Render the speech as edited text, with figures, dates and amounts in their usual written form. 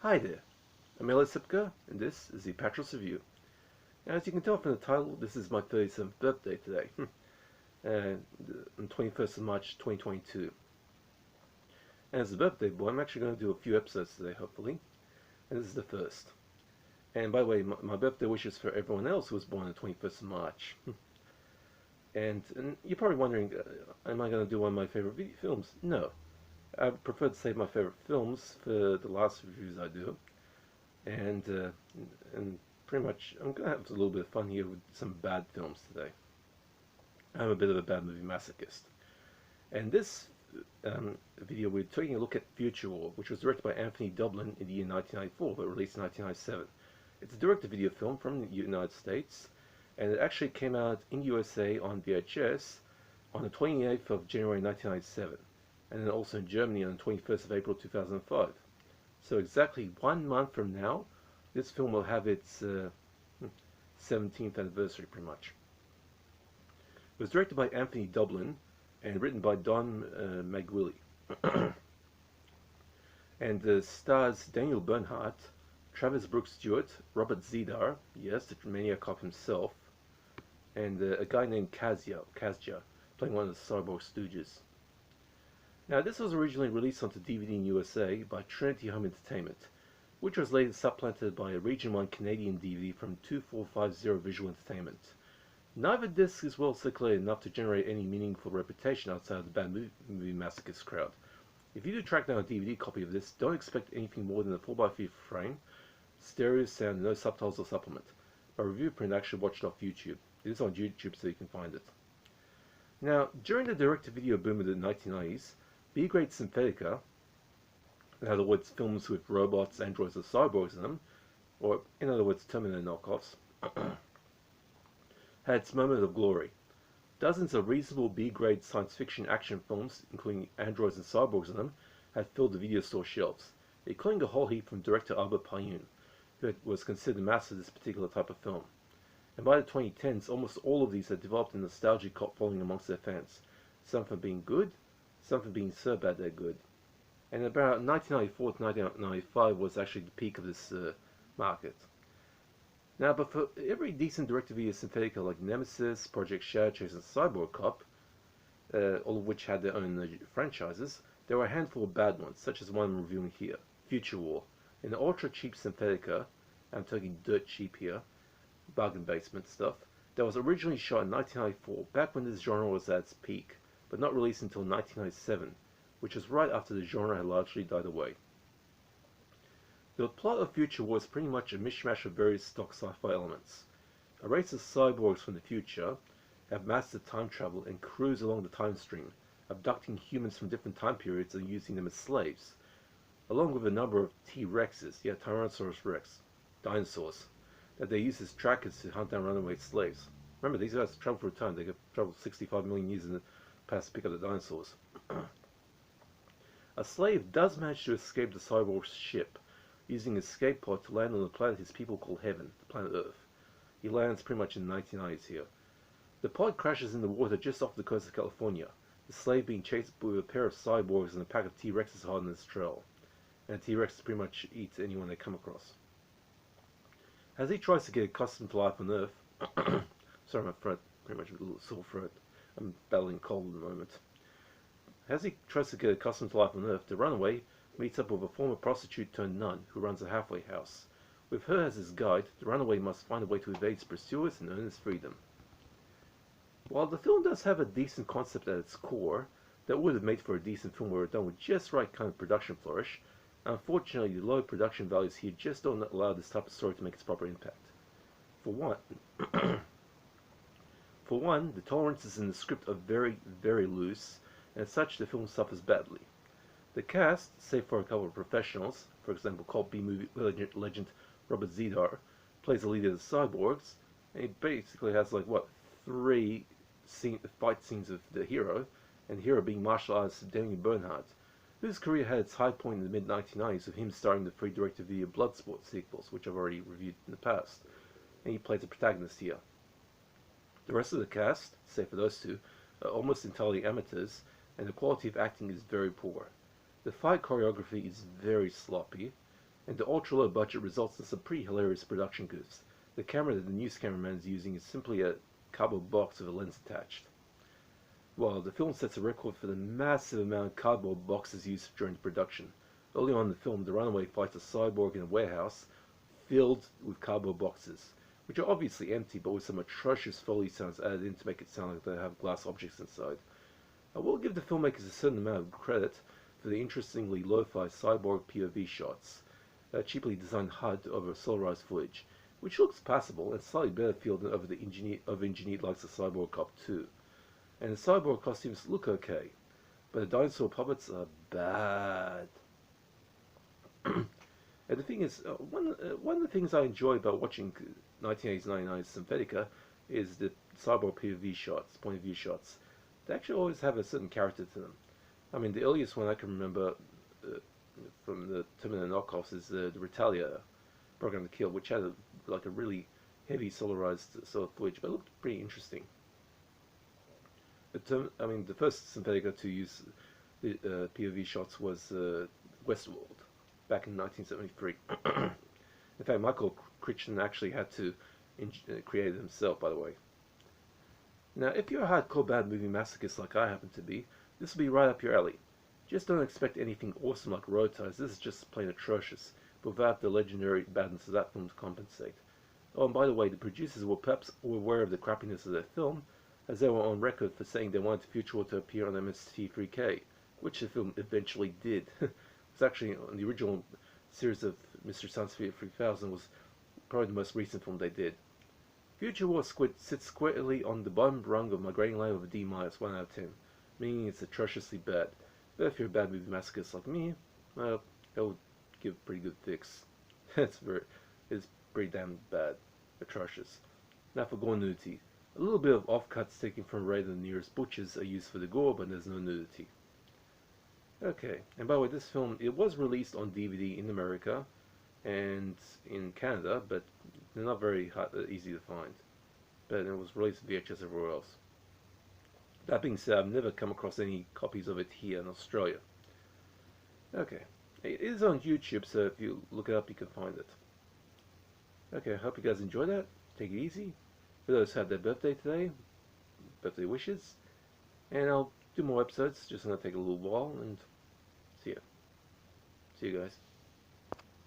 Hi there, I'm Apatros, and this is the Apatros review. Now, as you can tell from the title, this is my 37th birthday today, on 21st of March 2022. And as a birthday boy, I'm actually going to do a few episodes today, hopefully, and this is the first. And by the way, my birthday wishes for everyone else who was born on the 21st of March. and you're probably wondering, am I going to do one of my favorite video films? No. I prefer to save my favorite films for the last reviews I do. And pretty much I'm going to have a little bit of fun here with some bad films today. I'm a bit of a bad movie masochist. And this video we're taking a look at Future War, which was directed by Anthony Dublin in the year 1994 but released in 1997. It's a direct-to-video film from the United States, and it actually came out in USA on VHS on the 28th of January 1997, and then also in Germany on the 21st of April 2005. So exactly 1 month from now, this film will have its 17th anniversary, pretty much. It was directed by Anthony Dublin and written by Don Maguili. And stars Daniel Bernhardt, Travis Brooks Stewart, Robert Zedar, yes, the maniac cop himself, and a guy named Kazja, playing one of the cyborg stooges. Now, this was originally released onto DVD in USA by Trinity Home Entertainment, which was later supplanted by a Region 1 Canadian DVD from 2450 Visual Entertainment. Neither disc is well circulated enough to generate any meaningful reputation outside of the bad movie masochist crowd. If you do track down a DVD copy of this, don't expect anything more than a 4x3 frame, stereo sound, no subtitles or supplement. My review print actually watched off YouTube. It is on YouTube, so you can find it. Now, during the direct-to-video boom of the 1990s, B-grade synthetica, in other words, films with robots, androids, or cyborgs in them, or in other words, Terminator knockoffs, had its moment of glory. Dozens of reasonable B-grade science fiction action films, including androids and cyborgs in them, had filled the video store shelves, including a whole heap from director Albert Pyun, who was considered a master of this particular type of film. And by the 2010s, almost all of these had developed a nostalgic cult following amongst their fans, some for being good, some for being so bad they're good. And about 1994 to 1995 was actually the peak of this market. Now, but for every decent direct-to-video synthetica like Nemesis, Project Shadow Chase, and Cyborg Cop, all of which had their own franchises, there were a handful of bad ones, such as the one I'm reviewing here, Future War, an ultra-cheap synthetica, I'm talking dirt cheap here, bargain basement stuff, that was originally shot in 1994, back when this genre was at its peak, but not released until 1997, which was right after the genre had largely died away. The plot of Future War is pretty much a mishmash of various stock sci-fi elements. A race of cyborgs from the future have mastered time travel and cruise along the time stream, abducting humans from different time periods and using them as slaves, along with a number of T-Rexes, yeah, Tyrannosaurus Rex, dinosaurs, that they use as trackers to hunt down runaway slaves. Remember, these guys travel through time. They could travel 65 million years in the past to pick up the dinosaurs. A slave does manage to escape the cyborg's ship, using his escape pod to land on the planet his people call Heaven, the planet Earth. He lands pretty much in the 1990s here. The pod crashes in the water just off the coast of California, the slave being chased with a pair of cyborgs and a pack of T-Rexes hot on his trail. And T-Rexes pretty much eat anyone they come across. As he tries to get accustomed to life on Earth, sorry, my throat, pretty much a little sore throat. I'm battling cold at the moment. As he tries to get accustomed to life on Earth, the runaway meets up with a former prostitute turned nun who runs a halfway house. With her as his guide, the runaway must find a way to evade his pursuers and earn his freedom. While the film does have a decent concept at its core, that would have made for a decent film were it done with just right kind of production flourish, unfortunately the low production values here just don't allow this type of story to make its proper impact. For one, the tolerances in the script are very, very loose, and as such the film suffers badly. The cast, save for a couple of professionals, for example cult B-movie legend Robert Zedar, plays the leader of the cyborgs, and he basically has like, what, 3 fight scenes with the hero, and the hero being martial artist Daniel Bernhardt, whose career had its high point in the mid-1990s with him starring in the free direct-to-video Bloodsport sequels, which I've already reviewed in the past, and he plays the protagonist here. The rest of the cast, save for those two, are almost entirely amateurs, and the quality of acting is very poor. The fight choreography is very sloppy, and the ultra-low budget results in some pretty hilarious production goofs. The camera that the news cameraman is using is simply a cardboard box with a lens attached. Well, the film sets a record for the massive amount of cardboard boxes used during production. Early on in the film, the runaway fights a cyborg in a warehouse filled with cardboard boxes, which are obviously empty, but with some atrocious Foley sounds added in to make it sound like they have glass objects inside. I will give the filmmakers a certain amount of credit for the interestingly lo-fi cyborg POV shots, cheaply designed HUD over solarized footage, which looks passable and slightly better feel than over the engineered likes of Cyborg Cop 2. And the cyborg costumes look okay, but the dinosaur puppets are bad. And the thing is, one of the things I enjoy about watching 1999's Synthetica is the cyborg POV shots, point of view shots. They actually always have a certain character to them. I mean, the earliest one I can remember from the Terminator knockoffs is the Retaliator, Program to Kill, which had like a really heavy solarized sort of footage, but it looked pretty interesting. I mean, the first Synthetica to use the POV shots was Westworld, back in 1973. In fact, Michael Crichton actually had to create it himself, by the way. Now, if you're a hardcore bad movie masochist like I happen to be, this will be right up your alley. Just don't expect anything awesome like Road Ties. This is just plain atrocious, but without the legendary badness of that film to compensate. Oh, and by the way, the producers were perhaps aware of the crappiness of their film, as they were on record for saying they wanted Future to appear on MST3K, which the film eventually did. It was actually on the original series of Mr. Science Theater 3000 was probably the most recent film they did. Future War sits squarely on the bottom rung of my grading line of a D- 1 out of 10, meaning it's atrociously bad. But if you're a bad movie masochist like me, well, it would give a pretty good fix. It's pretty damn bad. Atrocious. Now for gore nudity. A little bit of offcuts taken from Raid of the Nearest Butchers are used for the gore, but there's no nudity. Okay, and by the way, this film, it was released on DVD in America and in Canada, but they're not very easy to find. But it was released on VHS everywhere else. That being said, I've never come across any copies of it here in Australia. Okay, it is on YouTube, so if you look it up, you can find it. Okay, I hope you guys enjoyed that. Take it easy. For those who had their birthday today, birthday wishes. And I'll do more episodes, just gonna take a little while, and see ya. See you guys.